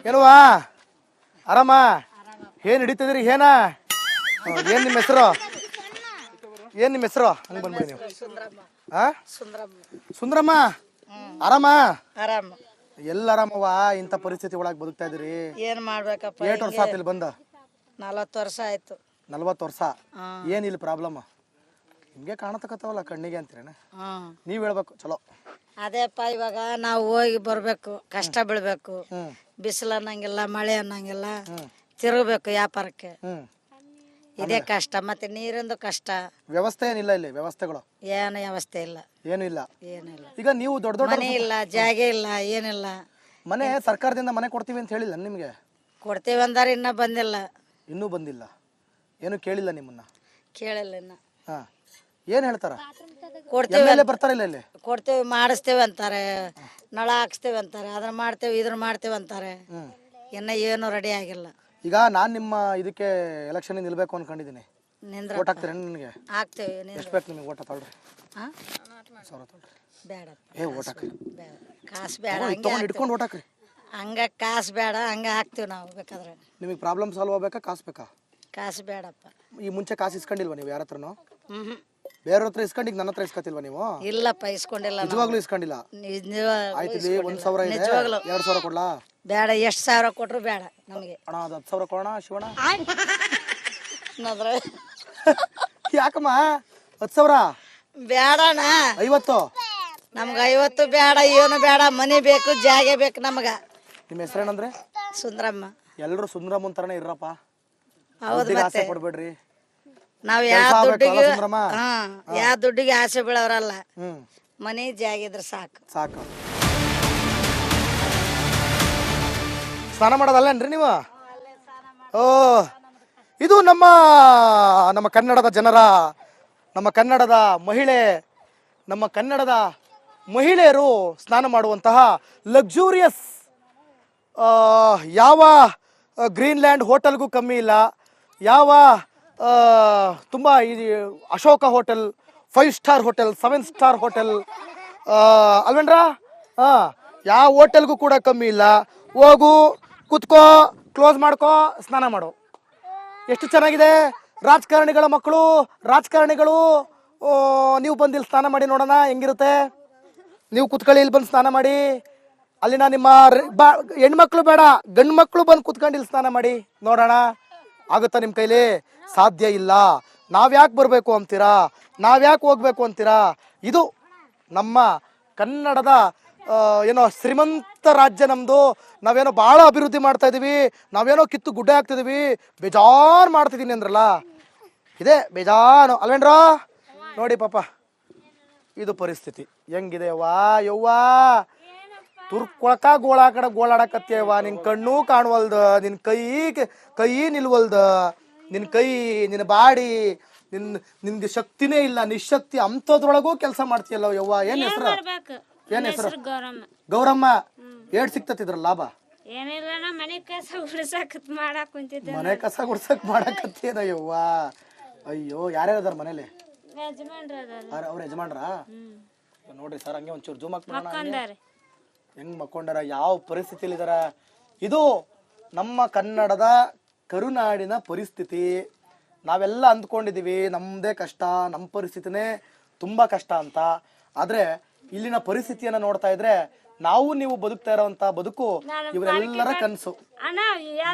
ಏನವಾ ಆರಾಮ? ಏನ್ ಹಿಡಿತಿದ್ರಿ ಏನ? ಏನ್ ನಿಮ್ಮ ಹೆಸರು? ಏನ್ ನಿಮ್ಮ ಹೆಸರು? ಹಂಗ ಬಂದ್ಬಿಡಿ ನೀವು. ಸುಂದ್ರಮ್ಮ ಆರಾಮ? ಆರಾಮ. ಎಲ್ಲ ಆರಾಮವ? ಇಂಥ ಪರಿಸ್ಥಿತಿ ಒಳಗೆ ಬದುಕ್ತಾ ಇದ್ರಿ, ಏನ್ ಮಾಡ್ಬೇಕಪ್ಪ? 8 ವರ್ಷ ಆತಿಲ್ ಬಂದ? 40 ವರ್ಷ ಆಯ್ತು. 40 ವರ್ಷ. ಏನಿಲ್ಲ ಪ್ರಾಬ್ಲಮ್? ಹಿಂಗೆ ಕಾಣತಕ್ಕತ್ತವಲ್ಲ ಕಣ್ಣಿಗೆ ಅಂತೀರೇನ? ನೀವ್ ಹೇಳ್ಬೇಕು ಚಲೋ. ಅದೇಪ್ಪ, ಇವಾಗ ನಾವು ಹೋಗಿ ಬರ್ಬೇಕು, ಕಷ್ಟ ಬೀಳ್ಬೇಕು, ಬಿಸಿಲು ಅನ್ನಂಗಿಲ್ಲ, ಮಳೆ ಅನ್ನಂಗಿಲ್ಲ, ತಿರುಗಬೇಕು ವ್ಯಾಪಾರಕ್ಕೆ. ಇದೇ ಕಷ್ಟ. ಮತ್ತೆ ನೀರಿಂದು ಕಷ್ಟ. ವ್ಯವಸ್ಥೆ ಏನಿಲ್ಲ ಇಲ್ಲಿ? ವ್ಯವಸ್ಥೆಗಳು ಏನು ವ್ಯವಸ್ಥೆ ಇಲ್ಲ, ಏನು ಇಲ್ಲ. ಏನಿಲ್ಲ. ಈಗ ನೀವು ದೊಡ್ಡ ದೊಡ್ಡ ಮನೆ ಇಲ್ಲ, ಜಾಗ ಇಲ್ಲ, ಏನಿಲ್ಲ. ಮನೆ ಸರ್ಕಾರದಿಂದ ಮನೆ ಕೊಡ್ತೀವಿ ಅಂತ ಹೇಳಿಲ್ಲ ನಿಮ್ಗೆ? ಕೊಡ್ತೇವೆ ಅಂದಾರ ಇನ್ನ ಬಂದಿಲ್ಲ. ಇನ್ನೂ ಬಂದಿಲ್ಲ? ಏನು ಕೇಳಿಲ್ಲ ನಿಮ್ಮನ್ನ? ಕೇಳಿಲ್ಲ ಇನ್ನ. ಹಾ, ಏನ್ ಹೇಳ್ತಾರ? ಕೊಡ್ತೇವೆ ಬರ್ತಾರಿಲ್ಲ ಇಲ್ಲಿ? ಕೊಡ್ತೇವೆ, ಮಾಡಿಸ್ತೇವೆ ಅಂತಾರೆ, ನಳ ಹಾಕ್ಸ್ತೇವೆ ಅಂತಾರೆ, ಅದನ್ನ ಮಾಡ್ತೇವೆ ಇದನ್ನ ಮಾಡ್ತೇವೆ ಅಂತಾರೆ. ಇನ್ನ ಏನು ರೆಡಿ ಆಗಿಲ್ಲ. ಈಗ ನಾನ್ ನಿಮ್ಮ ಇದಕ್ಕೆ ಎಲೆಕ್ಷನ್ ನಿಲ್ಬೇಕು ಅನ್ಕೊಂಡಿದ್ದೀನಿ. ಓಟ್ ಹಾಕ್ತೀರ ನನಗೆ? ಹಾಕ್ತೇವೆ. ಎಷ್ಟು ಬೇಕು ನಿಮಗೆ ಓಟ್? ತೊಳ್ರಿ. ಬೇಡ. ಏ ಓಟ್ ಹಾಕ್ರಿ. ಕಾಸು ಬೇಡ. ಇಟ್ಕೊಂಡು ಓಟ್ ಹಾಕ್ರಿ. ಹಂಗ ಕಾಸು ಬೇಡ, ಹಂಗ ಹಾಕ್ತಿವಿ ನಾವು ಬೇಕಾದ್ರೆ. ನಿಮಗೆ ಪ್ರಾಬ್ಲಮ್ ಸಾಲ್ವ್ ಆಗ್ಬೇಕಾ? ಕಾಸು ಬೇಕಾ? ಕಾಸು ಬೇಡಪ್ಪ. ಈ ಮುಂಚೆ ಕಾಸು ಇಸ್ಕೊಂಡಿಲ್ವಾ ನೀವು ಯಾರ ಹತ್ರನೂ? ಬೇರೆಯವ್ರ ಹತ್ರ ಇಸ್ಕೊಂಡು ಈಗ ನನ್ನ ಹತ್ರ ಇಸ್ಕೊತಿಲ್ವಾ ನೀವು? ಇಲ್ಲಪ್ಪ, ಇಸ್ಕೊಂಡಿಲ್ಲ. ನಿಜವಾಗ್ಲೂ ಇಸ್ಕೊಂಡಿಲ್ಲ? ಆಯ್ತು, 1,000 ಇದೆ, 2,000 ಕೊಡ್ಲಾ? ಬೇಡ. ಎಷ್ಟು ಸಾವಿರ ಕೊಟ್ರು ಬೇಡ ನಮಗೆ. ಅಣ್ಣ ಅದು 10,000 ಕೊಡೋಣ ಶಿವಣ್ಣ. ನೋಡ್ರೆ ಯಾಕಮ್ಮ 10,000 ಬೇಡಣ್ಣ. 50? ನಮ್ಗೆ 50 ಬೇಡ, ಏನು ಬೇಡ. ಮನೆ ಬೇಕು, ಜಾಗ ಬೇಕು ನಮಗ. ನಿಮ್ಮ ಹೆಸರೇನಂದ್ರೆ? ಸುಂದ್ರಮ್ಮ. ಎಲ್ಲರೂ ಸುಂದ್ರಮ್ಮ ಅಂತಾರನೇ ಇರ್ರಪ್ಪ. ಹೌದು. ಆಸೆ ಪಡ್ಬೇಡ್ರಿ. ನಾವ್ ಯಾವ ದುಡ್ಡಿಗೆ ಆಸೆ ಬೀಳವ್ರಲ್ಲ. ಮನೆ ಜಾಗ ಇದ್ರೆ ಸಾಕು. ಸಾಕು. ಸ್ನಾನ ಮಾಡೋದಲ್ಲೇನ್ರಿ ನೀವು? ಓ, ಇದು ನಮ್ಮ ಕನ್ನಡದ ಜನರ, ನಮ್ಮ ಕನ್ನಡದ ಮಹಿಳೆಯರು ಸ್ನಾನ ಮಾಡುವಂತಹ ಲಕ್ಸುರಿಯಸ್, ಯಾವ ಗ್ರೀನ್ಲ್ಯಾಂಡ್ ಹೋಟೆಲ್ಗೂ ಕಮ್ಮಿ ಇಲ್ಲ, ಯಾವ ತುಂಬ ಇದು Ashoka hotel, 5 star hotel, 7 star hotel ಅಲ್ವೇನ್ರ? ಯಾವ ಹೋಟೆಲ್ಗೂ ಕೂಡ ಕಮ್ಮಿ ಇಲ್ಲ. ಹೋಗು, ಕುತ್ಕೋ, ಕ್ಲೋಸ್ ಮಾಡ್ಕೋ, ಸ್ನಾನ ಮಾಡು. ಎಷ್ಟು ಚೆನ್ನಾಗಿದೆ. ರಾಜಕಾರಣಿಗಳ ಮಕ್ಕಳು, ರಾಜಕಾರಣಿಗಳು, ನೀವು ಬಂದು ಸ್ನಾನ ಮಾಡಿ ನೋಡೋಣ ಹೆಂಗಿರುತ್ತೆ. ನೀವು ಕುತ್ಕೊಳ್ಳಿ, ಇಲ್ಲಿ ಬಂದು ಸ್ನಾನ ಮಾಡಿ. ಅಲ್ಲಿನ ನಿಮ್ಮ ಹೆಣ್ಮಕ್ಳು ಬೇಡ, ಗಂಡು ಮಕ್ಕಳು ಬಂದು ಕುತ್ಕೊಂಡು ಇಲ್ಲಿ ಸ್ನಾನ ಮಾಡಿ ನೋಡೋಣ. ಆಗುತ್ತಾ ನಿಮ್ಮ ಕೈಲಿ? ಸಾಧ್ಯ ಇಲ್ಲ. ನಾವ್ಯಾಕೆ ಬರಬೇಕು ಅಂತೀರಾ? ನಾವ್ಯಾಕೆ ಹೋಗ್ಬೇಕು ಅಂತೀರಾ? ಇದು ನಮ್ಮ ಕನ್ನಡದ ಏನೋ ಶ್ರೀಮಂತ ರಾಜ್ಯ ನಮ್ಮದು. ನಾವೇನೋ ಭಾಳ ಅಭಿವೃದ್ಧಿ ಮಾಡ್ತಾ ಇದೀವಿ, ನಾವೇನೋ ಕಿತ್ತು ಗುಡ್ಡೆ ಹಾಕ್ತಿದೀವಿ, ಬೇಜಾರು ಮಾಡ್ತಿದ್ದೀನಿ ಅಂದ್ರಲ್ಲ, ಇದೇ ಬೇಜಾನು ಅಲ್ವೇನ್ರ? ನೋಡಿ ಪಾಪ, ಇದು ಪರಿಸ್ಥಿತಿ ಹೆಂಗಿದೆ. ಯವ್ವಾ ತುರ್ಕೊಳಕ ಗೋಳಾಕಡೆ ಗೋಳಾಡಕತ್ತೇವ. ನಿನ್ ಕಣ್ಣು ಕಾಣವಲ್ದ, ನಿನ್ ಕೈ ನಿಲ್ವಲ್ದ, ನಿನ್ನ ಬಾಡಿ, ನಿನ್ಗೆ ಶಕ್ತಿನೇ ಇಲ್ಲ, ನಿಶಕ್ತಿ. ಅಂಥದ್ರೊಳಗೂ ಕೆಲಸ ಮಾಡ್ತೀಯಲ್ಲ ಯವ್ವ. ಏನ್ ಹೆಸರು? ಗೌರಮ್ಮ. ಏಡ್ ಸಿಕ್ತತಿದ್ರ ಲಾಭ? ಮನೆ ಕಸ ಗುಡ್ಸಕ್ ಮಾಡಕತ್ತೇನ ಯವ್ವ? ಅಯ್ಯೋ, ಯಾರ್ಯಾರ ಅದಾರ ಮನೇಲಿ? ಅವ್ರ ಯಜಮಾನ್ರ? ನೋಡ್ರಿ ಸರ್, ಹಂಗೆ ಒಂಚೂರು ಜೂಮ್ ಹಾಕ್ಬಿಡೋಣ. ಹೆಂಗ್ ಮಕ್ಕೊಂಡಾರ, ಯಾವ ಪರಿಸ್ಥಿತಿಯಲ್ಲಿ ಇದಾರ. ಇದು ನಮ್ಮ ಕನ್ನಡದ ಕರುನಾಡಿನ ಪರಿಸ್ಥಿತಿ. ನಾವೆಲ್ಲ ಅಂದ್ಕೊಂಡಿದೀವಿ ನಮ್ದೇ ಕಷ್ಟ, ನಮ್ಮ ಪರಿಸ್ಥಿತಿನೇ ತುಂಬಾ ಕಷ್ಟ ಅಂತ. ಆದ್ರೆ ಇಲ್ಲಿನ ಪರಿಸ್ಥಿತಿಯನ್ನ ನೋಡ್ತಾ ಇದ್ರೆ ನಾವು ನೀವು ಬದುಕ್ತಾ ಇರೋಂತ ಬದುಕು ಇವರೆಲ್ಲರ ಕನಸು.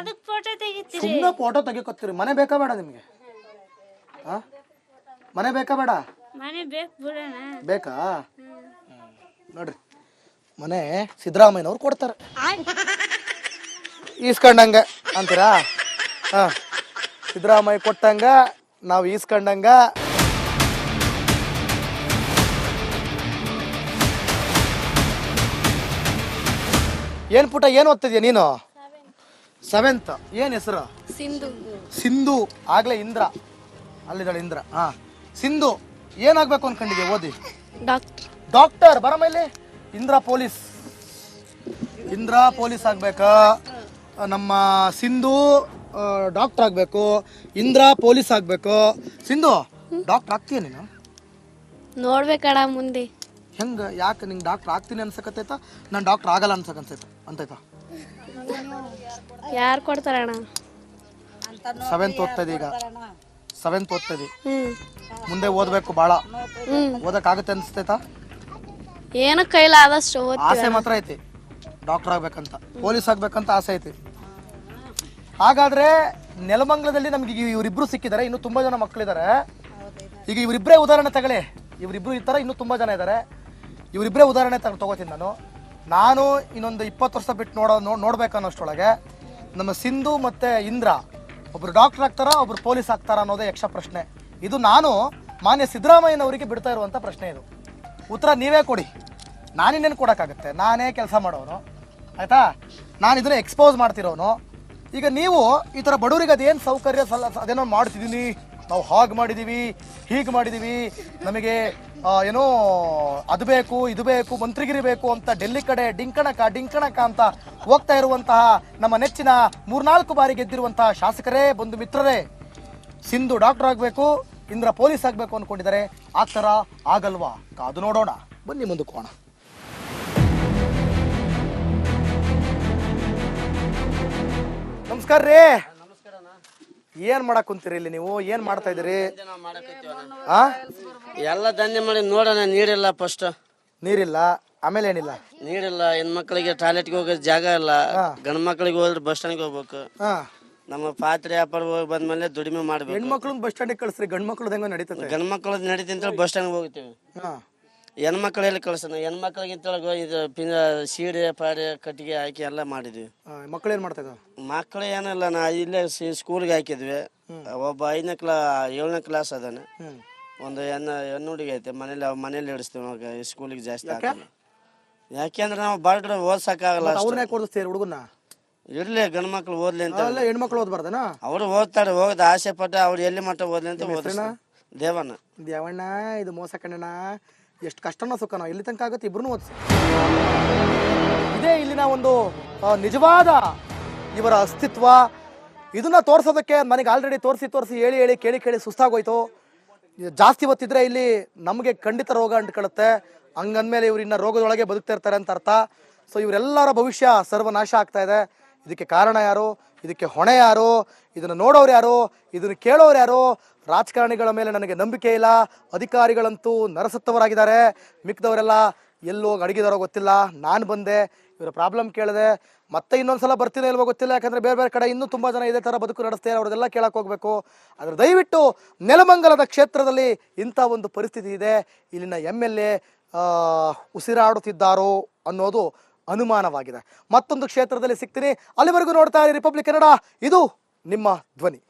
ಸುಮ್ಮನೆ ಫೋಟೋ ತೆಗಿಕೊತ್ತೀರಿ. ಮನೆ ಬೇಕಾ ಬೇಡ ನಿಮ್ಗೆ? ಮನೆ ಬೇಕಾ ಬೇಡ? ಬೇಕಾ? ನೋಡ್ರಿ, ಮನೆ ಸಿದ್ದರಾಮಯ್ಯನವ್ರು ಕೊಡ್ತಾರೆ, ಈಸ್ಕೊಂಡಂಗ ಅಂತೀರಾ? ಸಿದ್ದರಾಮಯ್ಯ ಕೊಟ್ಟಂಗ ನಾವು ಈಸ್ಕೊಂಡಂಗ. ಏನ್ ಪುಟ, ಏನ್ ಓದ್ತಿದ್ಯಾ ನೀನು? 7th. ಏನ್ ಹೆಸರು? ಸಿಂಧು. ಆಗ್ಲೇ ಇಂದ್ರ ಅಲ್ಲಿದ್ದಾಳೆ, ಇಂದ್ರ. ಸಿಂಧು ಏನಾಗ್ಬೇಕು ಅನ್ಕೊಂಡಿದ್ಯಾ ಓದಿ? ಡಾಕ್ಟರ್. ಬರಮ್ಮ ಇಲ್ಲಿ. ಇಂದ್ರ ಪೊಲೀಸ್ ಆಗ್ಬೇಕಾ? ನಮ್ಮ ಸಿಂಧು ಡಾಕ್ಟರ್ ಆಗ್ಬೇಕು, ಇಂದ್ರ ಪೊಲೀಸ್ ಆಗ್ಬೇಕು. ಸಿಂಧು ಡಾಕ್ಟರ್ ಆಗ್ತೀಯ ನೀನು? ನೋಡ್ಬೇಕಡ ಮುಂದೆ. ಹೆಂಗ? ಯಾಕೆ ನಿಂಗೆ ಡಾಕ್ಟರ್ ಆಗ್ತೀನಿ ಅನ್ಸಕತ್ತೈತಾ? ನಾನು ಡಾಕ್ಟರ್ ಆಗಲ್ಲ ಅಂತೈತಾ? ಯಾರು ಕೊಡ್ತಾರಣ್ಣ? 7th ಓದ್ತದೆ ಈಗ, 7th ಓದ್ತದೆ. ಹ್ಞೂ ಮುಂದೆ ಓದಬೇಕು ಭಾಳ. ಹ್ಞೂ ಓದಕ್ಕಾಗುತ್ತೆ ಅನಿಸ್ತೈತಾ? ಏನು ಕೈಲಾದಷ್ಟು ಓದ್ತೀವಿ. ಆಸೆ ಮಾತ್ರ ಐತಿ, ಡಾಕ್ಟರ್ ಆಗ್ಬೇಕಂತ, ಪೊಲೀಸ್ ಆಗ್ಬೇಕಂತ ಆಸೆ ಐತಿ. ಹಾಗಾದ್ರೆ ನೆಲಮಂಗಲದಲ್ಲಿ ನಮ್ಗೆ ಇವರಿಬ್ರು ಸಿಕ್ಕಿದ್ದಾರೆ, ಇನ್ನೂ ತುಂಬಾ ಜನ ಮಕ್ಕಳಿದ್ದಾರೆ. ಈಗ ಇವರಿಬ್ಬರೇ ಉದಾಹರಣೆ ತಗೊಳ್ಳಿ, ಇವರಿಬ್ರು ಈ ಥರ ಇನ್ನೂ ತುಂಬ ಜನ ಇದ್ದಾರೆ. ಇವರಿಬ್ಬರೇ ಉದಾಹರಣೆ ತಗೋತೀನಿ ನಾನು ಇನ್ನೊಂದು 20 ವರ್ಷ ಬಿಟ್ಟು ನೋಡ್ಬೇಕನ್ನೋಷ್ಟೊಳಗೆ ನಮ್ಮ ಸಿಂಧು ಮತ್ತು ಇಂದ್ರ ಒಬ್ರು ಡಾಕ್ಟರ್ ಆಗ್ತಾರಾ, ಒಬ್ರು ಪೊಲೀಸ್ ಆಗ್ತಾರಾ ಅನ್ನೋದೇ ಯಕ್ಷ ಪ್ರಶ್ನೆ. ಇದು ನಾನು ಮಾನ್ಯ ಸಿದ್ದರಾಮಯ್ಯನವರಿಗೆ ಬಿಡ್ತಾ ಇರುವಂಥ ಪ್ರಶ್ನೆ. ಇದು ಉತ್ತರ ನೀವೇ ಕೊಡಿ, ನಾನಿನ್ನೇನು ಕೊಡೋಕ್ಕಾಗುತ್ತೆ, ನಾನೇ ಕೆಲಸ ಮಾಡೋನು ಆಯಿತಾ, ನಾನು ಇದನ್ನು ಎಕ್ಸ್ಪೋಸ್ ಮಾಡ್ತಿರೋನು. ಈಗ ನೀವು ಈ ಥರ ಬಡವರಿಗೆ ಅದೇನು ಸೌಕರ್ಯ ಅದೇನೋ ಮಾಡ್ತಿದ್ದೀನಿ, ನಾವು ಹಾಗೆ ಮಾಡಿದ್ದೀವಿ, ಹೀಗೆ ಮಾಡಿದ್ದೀವಿ, ನಮಗೆ ಏನೋ ಅದು ಬೇಕು ಇದು ಬೇಕು ಮಂತ್ರಿಗಿರಿ ಬೇಕು ಅಂತ ಡೆಲ್ಲಿ ಕಡೆ ಡಿಂಕಣಕ ಅಂತ ಹೋಗ್ತಾ ಇರುವಂತಹ ನಮ್ಮ ನೆಚ್ಚಿನ 3-4 ಬಾರಿ ಗೆದ್ದಿರುವಂತಹ ಶಾಸಕರೇ, ಬಂಧು ಮಿತ್ರರೇ, ಸಿಂಧು ಡಾಕ್ಟರ್ ಆಗಬೇಕು, ಇಂದ್ರ ಪೊಲೀಸ್ ಆಗಬೇಕು ಅಂದ್ಕೊಂಡಿದ್ದಾರೆ. ಆಗ್ತಾರಾ ಆಗಲ್ವಾ? ಕಾದು ನೋಡೋಣ, ಬನ್ನಿ ಮುಂದಕ್ಕೆ ಹೋಗೋಣ. ನಮಸ್ಕಾರ ರೀ. ಏನ್ ಮಾಡಕ್ ಕುಂತೀರಿ ಇಲ್ಲಿ ನೀವು? ಏನ್ ಮಾಡ್ತಾ ಇದೀರಿ? ಎಲ್ಲ ದಂಧೆ ಮಾಡಿ ನೋಡೋಣ. ನೀರಿಲ್ಲ, ಫಸ್ಟ್ ನೀರಿಲ್ಲ, ಆಮೇಲೆ ಏನಿಲ್ಲ? ನೀರಿಲ್ಲ, ಹೆಣ್ಮಕ್ಳಿಗೆ ಟಾಯ್ಲೆಟ್ಗೆ ಹೋಗೋ ಜಾಗ ಇಲ್ಲ, ಗಂಡ್ ಮಕ್ಳಿಗೆ ಹೋದ್ರೆ ಬಸ್ ಸ್ಟ್ಯಾಂಡ್ಗೆ ಹೋಗ್ಬೇಕು. ನಮ್ಮ ಪಾತ್ರೆ ವ್ಯಾಪಾರ ಹೋಗಿ ಬಂದ್ಮೇಲೆ ದುಡಿಮೆ ಮಾಡ್ಬೇಕು. ಹೆಣ್ಮಕ್ಳು ಬಸ್ ಸ್ಟ್ಯಾಂಡ್ ಕಳಿಸ್ರಿ, ಗಂಡ್ ಮಕ್ಳು ಹೆಂಗ ನಡೀತದೆ? ಗಂಡ್ ಮಕ್ಳದ್ ನಡೀತಿ ಬಸ್ ಸ್ಟ್ಯಾಂಡ್ ಹೋಗ್ತೀವಿ. ಹೆಣ್ಮಕ್ಳೆಲ್ಲಿ ಕಳ್ಸೋಣ? ಹೆಣ್ಮಕ್ಳಿಗಿಂತ ಇದು ಸೀರೆ ಪಾಡೆ ಕಟ್ಟಿಗೆ ಹಾಕಿ ಎಲ್ಲ ಮಾಡಿದ್ವಿ. ಮಕ್ಳು ಏನ್ ಮಾಡ್ತಾ ಇದ್ದಾವೆ? ಮಕ್ಳು ಏನಿಲ್ಲ, ನಾ ಇಲ್ಲೇ ಸ್ಕೂಲ್ಗೆ ಹಾಕಿದ್ವಿ. ಒಬ್ಬ 7ನೇ ಕ್ಲಾಸ್ ಅದಾನೆ, ಒಂದು ಹೆಣ್ಣು ಹುಡುಗಿ ಐತೆ, ಮನೇಲಿ ಹಿಡಿಸ್ತೀವಿ. ಸ್ಕೂಲಿಗೆ ಜಾಸ್ತಿ ಹಾಕಲ್ಲ, ಯಾಕೆಂದ್ರೆ ನಾವು ಬಾರ್ಡ್ರ್ ಓದ್ಸಕ್ಕಾಗಲ್ಲ. ಅವ್ರನ್ನ ಓದಿಸ್ತೀರಿ ಹುಡುಗನ್ನ? ಇರ್ಲಿ, ಗಂಡ್ ಮಕ್ಳು ಓದ್ಲಿ ಅಂತ. ಹೆಣ್ಮಕ್ಳು ಓದ್ಬಾರ್ದನಾ? ಅವ್ರು ಓದ್ತಾರೆ, ಹೋಗದ ಆಸೆ ಪಟ್ಟ ಅವ್ರು ಎಲ್ಲಿ ಮಟ್ಟ ಓದ್ಲಿ ಅಂತ ದೇವಣ್ಣ. ದೇವಣ್ಣ, ಇದು ಮೋಸ ಕಣ್ಣಣ್ಣ. ಎಷ್ಟು ಕಷ್ಟನೋ ಸುಖನೋ, ಎಲ್ಲಿ ತನಕ ಆಗುತ್ತೆ ಇಬ್ರು ಓದಿಸಿ. ಇದೇ ಇಲ್ಲಿನ ಒಂದು ನಿಜವಾದ ಇವರ ಅಸ್ತಿತ್ವ. ಇದನ್ನ ತೋರ್ಸೋದಕ್ಕೆ ನನಗೆ ಆಲ್ರೆಡಿ ತೋರಿಸಿ ಹೇಳಿ ಕೇಳಿ ಸುಸ್ತಾಗೋಯ್ತು. ಜಾಸ್ತಿ ಹೊತ್ತಿದ್ರೆ ಇಲ್ಲಿ ನಮಗೆ ಖಂಡಿತ ರೋಗ ಅಂಟ್ಕೊಳ್ಳುತ್ತೆ. ಹಂಗಂದ್ಮೇಲೆ ಇವ್ರು ಇನ್ನು ರೋಗದೊಳಗೆ ಬದುಕ್ತಾ ಇರ್ತಾರೆ ಅಂತ ಅರ್ಥ. ಸೊ ಇವರೆಲ್ಲರ ಭವಿಷ್ಯ ಸರ್ವನಾಶ ಆಗ್ತಾ ಇದೆ. ಇದಕ್ಕೆ ಕಾರಣ ಯಾರು? ಇದಕ್ಕೆ ಹೊಣೆ ಯಾರು? ಇದನ್ನು ನೋಡೋರು ಯಾರು? ಇದನ್ನು ಕೇಳೋರು ಯಾರು? ರಾಜಕಾರಣಿಗಳ ಮೇಲೆ ನನಗೆ ನಂಬಿಕೆ ಇಲ್ಲ. ಅಧಿಕಾರಿಗಳಂತೂ ನರಸತ್ತವರಾಗಿದ್ದಾರೆ. ಮಿಕ್ದವರೆಲ್ಲ ಎಲ್ಲೋಗಿ ಅಡಗಿದಾರೋ ಗೊತ್ತಿಲ್ಲ. ನಾನು ಬಂದೆ, ಇವರ ಪ್ರಾಬ್ಲಮ್ ಕೇಳಿದೆ, ಮತ್ತೆ ಇನ್ನೊಂದ್ಸಲ ಬರ್ತೀನೋ ಇಲ್ವೋ ಗೊತ್ತಿಲ್ಲ. ಯಾಕಂದರೆ ಬೇರೆ ಕಡೆ ಇನ್ನೂ ತುಂಬ ಜನ ಇದೇ ಥರ ಬದುಕು ನಡೆಸ್ತಾರೆ, ಅವ್ರದ್ದೆಲ್ಲ ಕೇಳಕ್ಕೆ ಹೋಗಬೇಕು. ಆದರೆ ದಯವಿಟ್ಟು ನೆಲಮಂಗಲದ ಕ್ಷೇತ್ರದಲ್ಲಿ ಇಂಥ ಒಂದು ಪರಿಸ್ಥಿತಿ ಇದೆ. ಇಲ್ಲಿನ MLA ಉಸಿರಾಡುತ್ತಿದ್ದಾರೋ ಅನ್ನೋದು ಅನುಮಾನವಾಗಿದೆ. ಮತ್ತೊಂದು ಕ್ಷೇತ್ರದಲ್ಲಿ ಸಿಗ್ತೀನಿ. ಅಲ್ಲಿವರೆಗೂ ನೋಡ್ತಾ ಇರಿ ರಿಪಬ್ಲಿಕ್ ಕನ್ನಡ. ಇದು ನಿಮ್ಮ ಧ್ವನಿ.